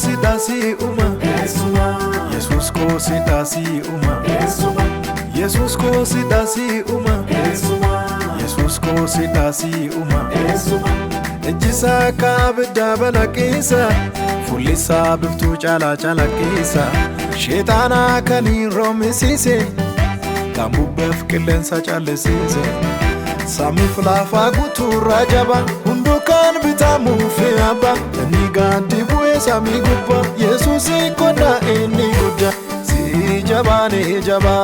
sidasi uma Jesus ko sidasi uma Jesus ko sidasi uma Jesus ko sidasi uma Ejisa kabda balakisa Fulisa biftu chala chala kisa Shetana kani romisise Kamu befkilen sa chalesise Sami flafa gutu rajaba Hundukan bitamu fiaba Nigandi buye sami gupa Yesusi koda eni guda Si jaba ne jaba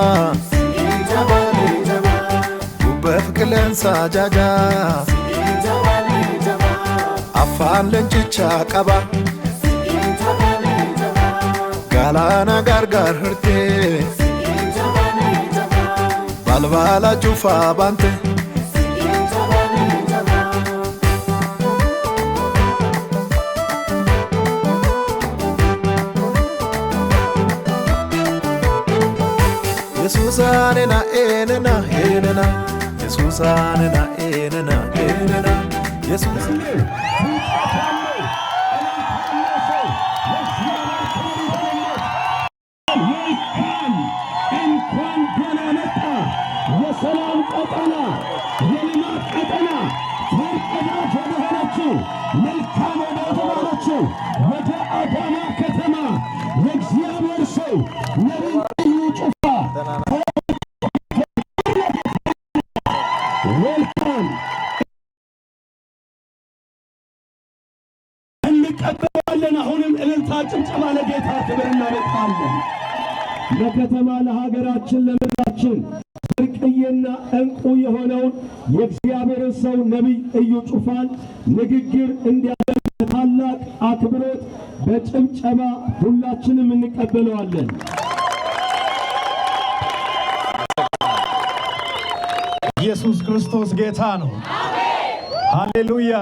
Befkilen sa jaja Afan lenchicha kaba Galana gargar hurte Balbala jufa bante Yesusane na enena enena Yesusane na enena enena Yesusane የሰላም ቀጠና የልማት ቀጠና ተቀዳጅ ወደሆነችው መልካም ወደሆነችው ወደ አዳማ ከተማ የእግዚአብሔር ሰው ነቢዩ ጩፋ ዌልካም እንቀበላለን። አሁንም እልልታ ጭብጨባ ለጌታ ክብር እናመጣለን። ለከተማ ለሀገራችን ለምድራችን ብርቅዬና እንቁ የሆነውን የእግዚአብሔር ሰው ነቢይ እዩ ጩፋን ንግግር እንዲያደርግ ታላቅ አክብሮት በጭብጨባ ሁላችንም እንቀበለዋለን። ኢየሱስ ክርስቶስ ጌታ ነው። ሃሌሉያ።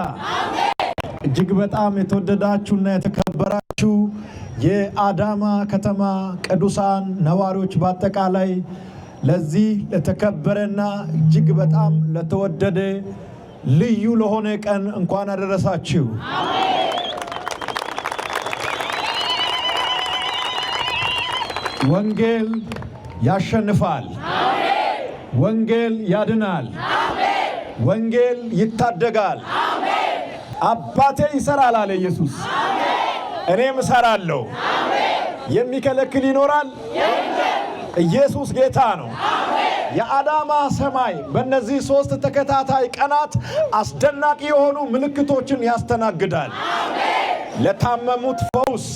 እጅግ በጣም የተወደዳችሁና የተከበራችሁ የአዳማ ከተማ ቅዱሳን ነዋሪዎች በአጠቃላይ ለዚህ ለተከበረና እጅግ በጣም ለተወደደ ልዩ ለሆነ ቀን እንኳን አደረሳችሁ። ወንጌል ያሸንፋል። ወንጌል ያድናል። ወንጌል ይታደጋል። አባቴ ይሰራል አለ ኢየሱስ። እኔም እሰራለሁ። የሚከለክል ይኖራል? ኢየሱስ ጌታ ነው። የአዳማ ሰማይ በእነዚህ 3 ተከታታይ ቀናት አስደናቂ የሆኑ ምልክቶችን ያስተናግዳል። ለታመሙት ፈውስ፣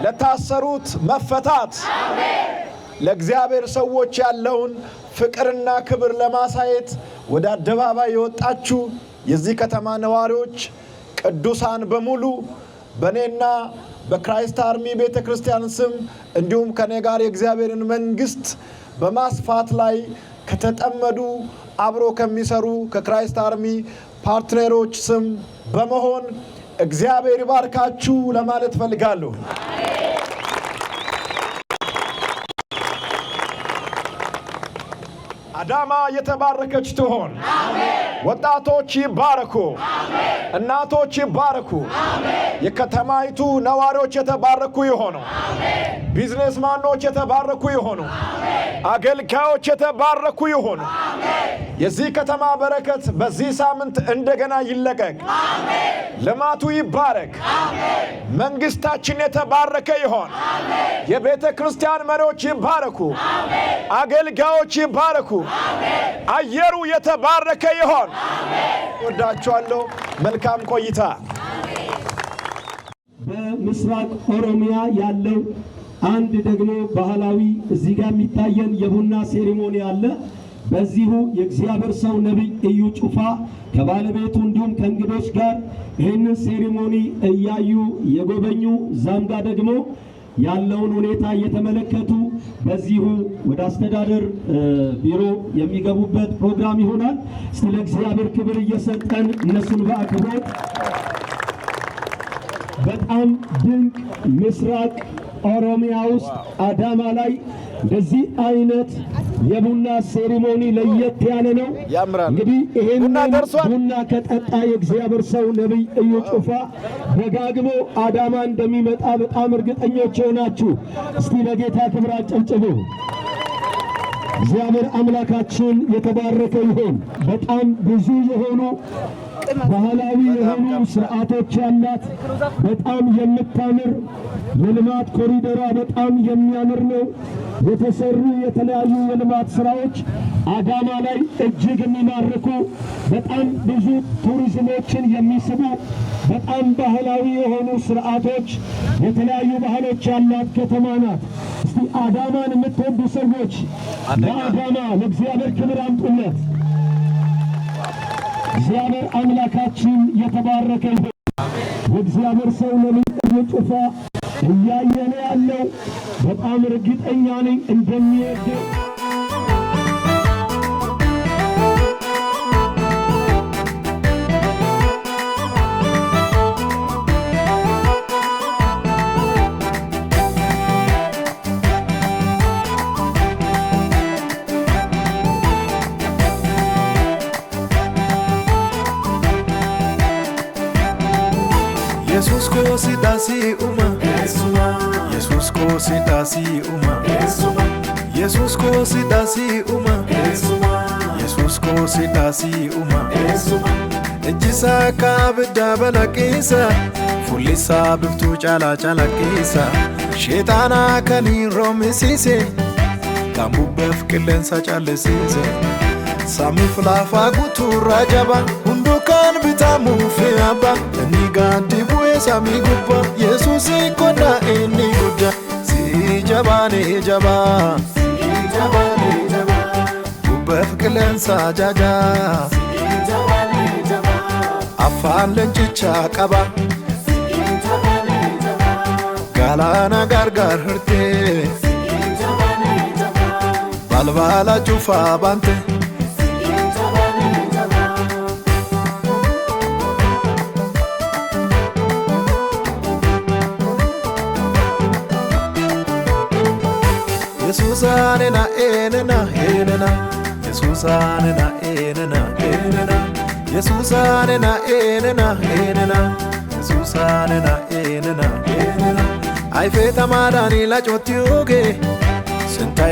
ለታሰሩት መፈታት፣ ለእግዚአብሔር ሰዎች ያለውን ፍቅርና ክብር ለማሳየት ወደ አደባባይ የወጣችሁ የዚህ ከተማ ነዋሪዎች ቅዱሳን በሙሉ በኔና በክራይስት አርሚ ቤተክርስቲያን ስም እንዲሁም ከኔ ጋር የእግዚአብሔርን መንግስት በማስፋት ላይ ከተጠመዱ አብሮ ከሚሰሩ ከክራይስት አርሚ ፓርትነሮች ስም በመሆን እግዚአብሔር ይባርካችሁ ለማለት ፈልጋለሁ። አዳማ የተባረከች ትሆን። ወጣቶች ይባረኩ። እናቶች ይባረኩ። የከተማይቱ ነዋሪዎች የተባረኩ ይሆኑ። ቢዝነስማኖች የተባረኩ ይሆኑ። አገልጋዮች የተባረኩ ይሆኑ። የዚህ ከተማ በረከት በዚህ ሳምንት እንደገና ይለቀቅ። ልማቱ ይባረክ። መንግስታችን የተባረከ ይሆን። የቤተ ክርስቲያን መሪዎች ይባረኩ። አገልጋዮች ይባረኩ። አየሩ የተባረከ ይሆን። ወዳችኋለሁ። መልካም ቆይታ። በምስራቅ ኦሮሚያ ያለው አንድ ደግሞ ባህላዊ እዚህ ጋር የሚታየን የቡና ሴሪሞኒ አለ። በዚሁ የእግዚአብሔር ሰው ነቢይ እዩ ጩፋ ከባለቤቱ እንዲሁም ከእንግዶች ጋር ይህንን ሴሪሞኒ እያዩ የጎበኙ ዛምጋ ደግሞ ያለውን ሁኔታ እየተመለከቱ በዚሁ ወደ አስተዳደር ቢሮ የሚገቡበት ፕሮግራም ይሆናል። ስለ እግዚአብሔር ክብር እየሰጠን እነሱን በአክብሮት በጣም ድንቅ ምስራቅ ኦሮሚያ ውስጥ አዳማ ላይ እንደዚህ አይነት የቡና ሴሪሞኒ ለየት ያለ ነው። ያምራል። እንግዲህ ይሄን ቡና ደርሷል። ቡና ከጠጣ የእግዚአብሔር ሰው ነቢይ እዩ ጩፋ ደጋግሞ አዳማ እንደሚመጣ በጣም እርግጠኞች ሆናችሁ እስቲ በጌታ ክብር አጨብጭቡ። እግዚአብሔር አምላካችን የተባረከ ይሁን። በጣም ብዙ የሆኑ ባህላዊ የሆኑ ስርዓቶች ያላት በጣም የምታምር የልማት ኮሪደሯ በጣም የሚያምር ነው። የተሰሩ የተለያዩ የልማት ስራዎች አዳማ ላይ እጅግ የሚማርኩ በጣም ብዙ ቱሪዝሞችን የሚስቡ በጣም ባህላዊ የሆኑ ስርዓቶች የተለያዩ ባህሎች ያላት ከተማ ናት። እስቲ አዳማን የምትወዱ ሰዎች ለአዳማ ለእግዚአብሔር ክብር አምጡለት። እግዚአብሔር አምላካችን የተባረከ ይሁን። የእግዚአብሔር ሰው ነቢይ እዩ ጩፋ እያየነ ያለው በጣም እርግጠኛ ነኝ እንደሚወደው። Yesus ko sidasi uma Yesus ko sidasi uma Yesus ko sidasi uma Yesus ko sidasi uma Ejisa ka bidda balaqisa Fulisa biftu chala chala qisa Shetana kanin romisise Kambu bef kilensa chalesise Sami flafa gutu rajaba Hundukan bitamu fi abba Ni gandi buye sami gubba Yesusi kona inni gudda Si jaba ni jaba Si jaba ni jaba Gubbef kilensa jaja Si jaba ni jaba Afaan lenchicha qaba Si jaba ni jaba Galana gargar hirte Si jaba ni jaba Balbala chufa bante Yesusanena enena enena Yesusanena enena enena Yesusanena enena enena Yesusanena enena enena Ay feta madani la chotioge